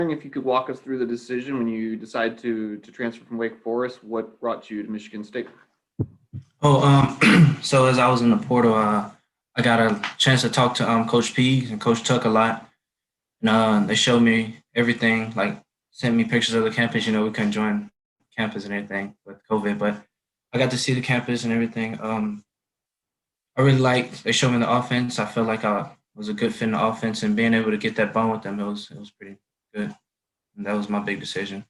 If you could walk us through the decision when you decided to transfer from Wake Forest, what brought you to Michigan State? Oh, so as I was in the portal, I got a chance to talk to Coach P and Coach Tuck a lot, and they showed me everything, like sent me pictures of the campus. We couldn't join campus and everything with COVID, but I got to see the campus and everything. I really liked. They showed me the offense. I felt like I was a good fit in the offense, and being able to get that bond with them, it was pretty good, and that was my big decision.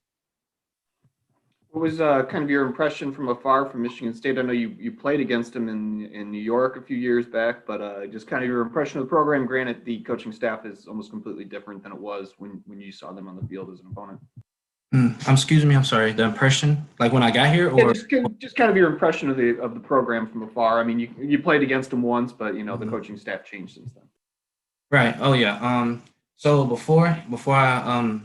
What was kind of your impression from afar from Michigan State? I know you played against them in New York a few years back, but just kind of your impression of the program. Granted, the coaching staff is almost completely different than it was when you saw them on the field as an opponent. Excuse me. I'm sorry. The impression, like when I got here, Yeah, or just kind of your impression of the program from afar. I mean, you played against them once, but the Mhm. coaching staff changed since then. Right. Oh yeah. So before I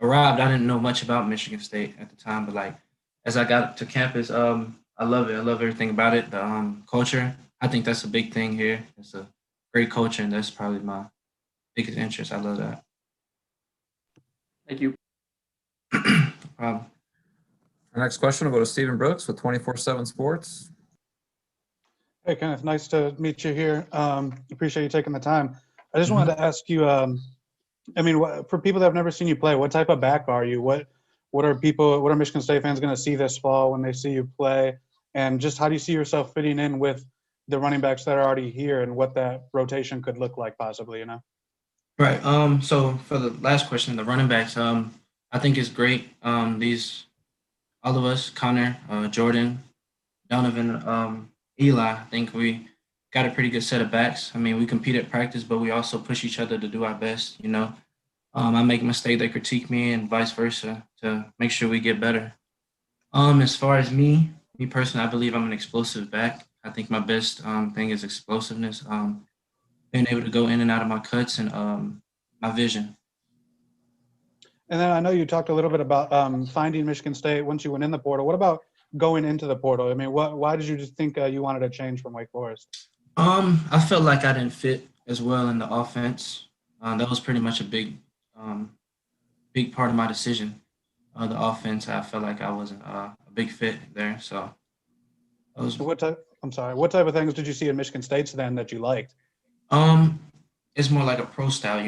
arrived, I didn't know much about Michigan State at the time, but like as I got to campus, I love it. I love everything about it. The culture. I think that's a big thing here. It's a great culture, and that's probably my biggest interest. I love that. Thank you. No problem. Our next question will go to Stephen Brooks with 24/7 Sports. Hey, Kenneth, nice to meet you here. Appreciate you taking the time. I just Mhm. wanted to ask you, for people that have never seen you play, what type of back are you? What are Michigan State fans going to see this fall when they see you play? And just how do you see yourself fitting in with the running backs that are already here and what that rotation could look like possibly, Right. So for the last question, the running backs, I think it's great. These all of us, Connor, Jordan, Donovan, Eli. I think we got a pretty good set of backs. I mean, we compete at practice, but we also push each other to do our best. I make a mistake, they critique me, and vice versa to make sure we get better. As far as me personally, I believe I'm an explosive back. I think my best thing is explosiveness, being able to go in and out of my cuts, and my vision. And then I know you talked a little bit about finding Michigan State once you went in the portal. What about going into the portal? I mean, why did you just think you wanted to change from Wake Forest? I felt like I didn't fit as well in the offense. That was pretty much a um, big part of my decision. The offense, I felt like I wasn't a big fit there. So that was What type of things did you see in Michigan State's then that you liked? um, it's more like a pro style.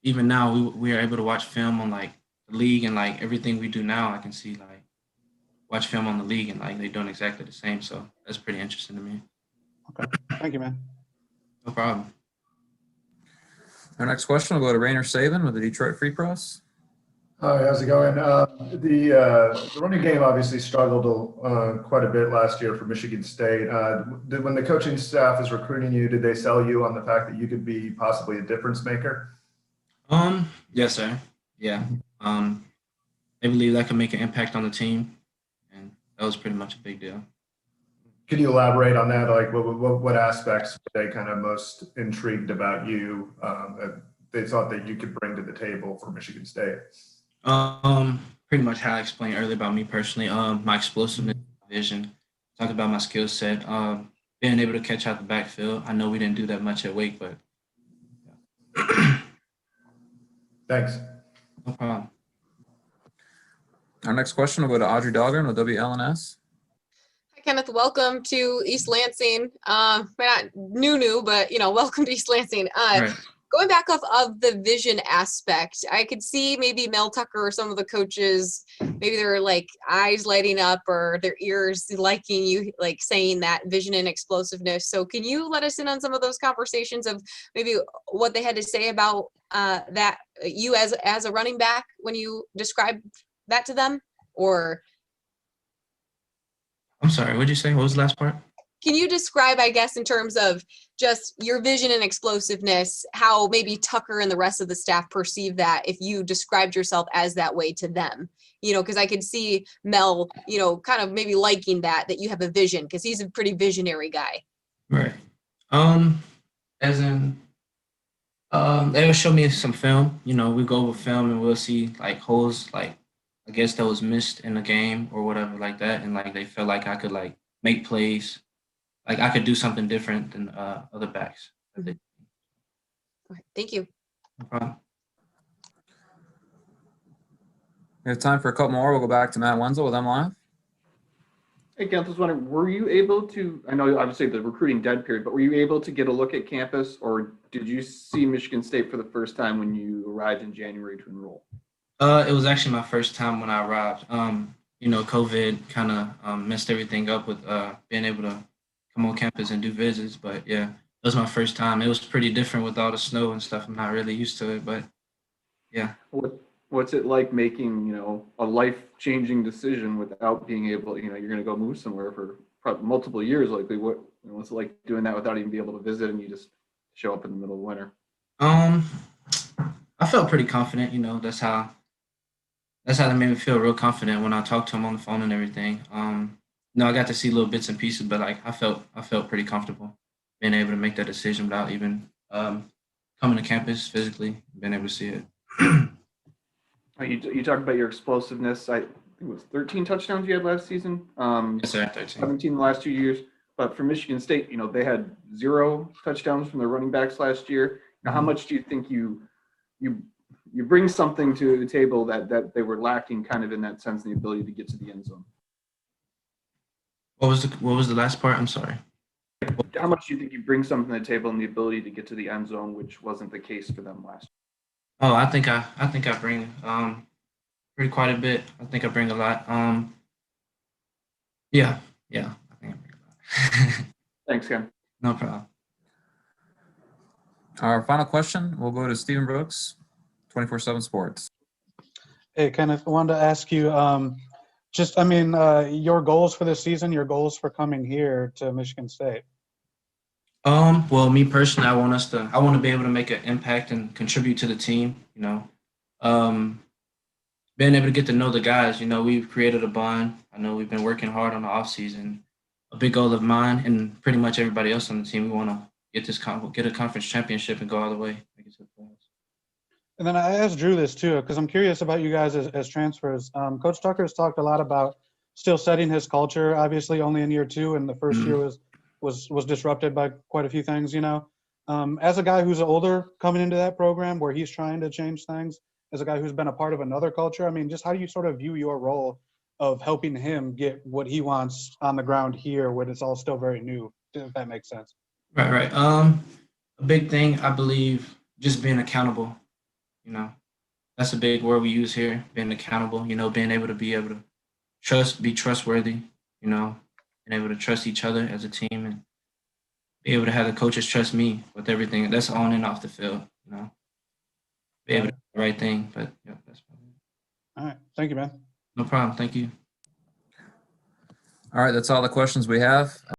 Even now we are able to watch film on like the league, and like everything we do now, I can see like watch film on the league, and like they're doing exactly the same. So that's pretty interesting to me. Okay, thank you, man. No problem. Our next question will go to Rainer Saban with the Detroit Free Press. Hi, how's it going? The running game obviously struggled quite a bit last year for Michigan State. When the coaching staff is recruiting you, did they sell you on the fact that you could be possibly a difference maker? Yes, sir. Yeah. They believe that can make an impact on the team, and that was pretty much a big deal. Can you elaborate on that? Like, what aspects were they kind of most intrigued about you that they thought that you could bring to the table for Michigan State? Pretty much how I explained earlier about me personally. My explosiveness, vision, talk about my skill set, being able to catch out the backfield. I know we didn't do that much at Wake, but Thanks. no problem. Our next question will go to Audrey Dahlgren with WLNS. Hi, Kenneth. Welcome to East Lansing. We're not new, but welcome to East Lansing. Right. Going back off of the vision aspect, I could see maybe Mel Tucker or some of the coaches, maybe their like eyes lighting up or their ears liking you, like saying that vision and explosiveness. So can you let us in on some of those conversations of maybe what they had to say about that you as a running back when you describe that to them? Or I'm sorry. What did you say? What was the last part? can you describe, I guess, in terms of just your vision and explosiveness, how maybe Tucker and the rest of the staff perceive that if you described yourself as that way to them? Because I could see Mel, kind of maybe liking that you have a vision because he's a pretty visionary guy. Right. As in, they will show me some film. We go over film and we'll see like holes, like I guess that was missed in the game or whatever like that, and like they felt like I could like make plays, like I could do something different than other backs. Okay, thank you. No problem. We have time for a couple more. We'll go back to Matt Wenzel with M Live. Hey, Kenneth, I was wondering, were you able to, I know obviously the recruiting dead period, but were you able to get a look at campus, or did you see Michigan State for the first time when you arrived in January to enroll? It was actually my first time when I arrived. COVID kind of messed everything up with being able to come on campus and do visits. But yeah, it was my first time. It was pretty different with all the snow and stuff. I'm not really used to it, but yeah. What's it like making, a life-changing decision without being able, you're going to go move somewhere for multiple years likely. What's it like doing that without even being able to visit and you just show up in the middle of winter? I felt pretty confident. That's how they made me feel real confident when I talked to him on the phone and everything. I got to see little bits and pieces, but like I felt pretty comfortable being able to make that decision without even coming to campus physically, being able to see it. You talked about your explosiveness. I think it was 13 touchdowns you had last season. Yes, sir. 13. 17 the last 2 years. But for Michigan State, they had 0 touchdowns from their running backs last year. Now, how much do you think you bring something to the table that they were lacking, kind of in that sense, the ability to get to the end zone? What was the last part? I'm sorry. How much do you think you bring something to the table and the ability to get to the end zone, which wasn't the case for them last year? Oh, I think I bring pretty quite a bit. I think I bring a lot. Yeah, I think I bring a lot. Thanks, Ken. No problem. Our final question will go to Stephen Brooks, 24/7 Sports. Hey, Kenneth, I wanted to ask you, your goals for this season, your goals for coming here to Michigan State. Well, me personally, I want to be able to make an impact and contribute to the team. Being able to get to know the guys. We've created a bond. I know we've been working hard on the off season. A big goal of mine and pretty much everybody else on the team, we want to get a conference championship and go all the way. Make it to the playoffs. And then I asked Drew this too, because I'm curious about you guys as transfers. Coach Tucker has talked a lot about still setting his culture, obviously only in year 2, and the first year was disrupted by quite a few things, As a guy who's older coming into that program where he's trying to change things, as a guy who's been a part of another culture, just how do you sort of view your role of helping him get what he wants on the ground here when it's all still very new, if that makes sense? Right. A big thing, I believe, just being accountable. That's a big word we use here, being accountable, being able to be trustworthy, and able to trust each other as a team and be able to have the coaches trust me with everything. That's on and off the field, Be able to do the right thing, but yeah, that's probably it. All right. Thank you, man. No problem. Thank you. All right, that's all the questions we have.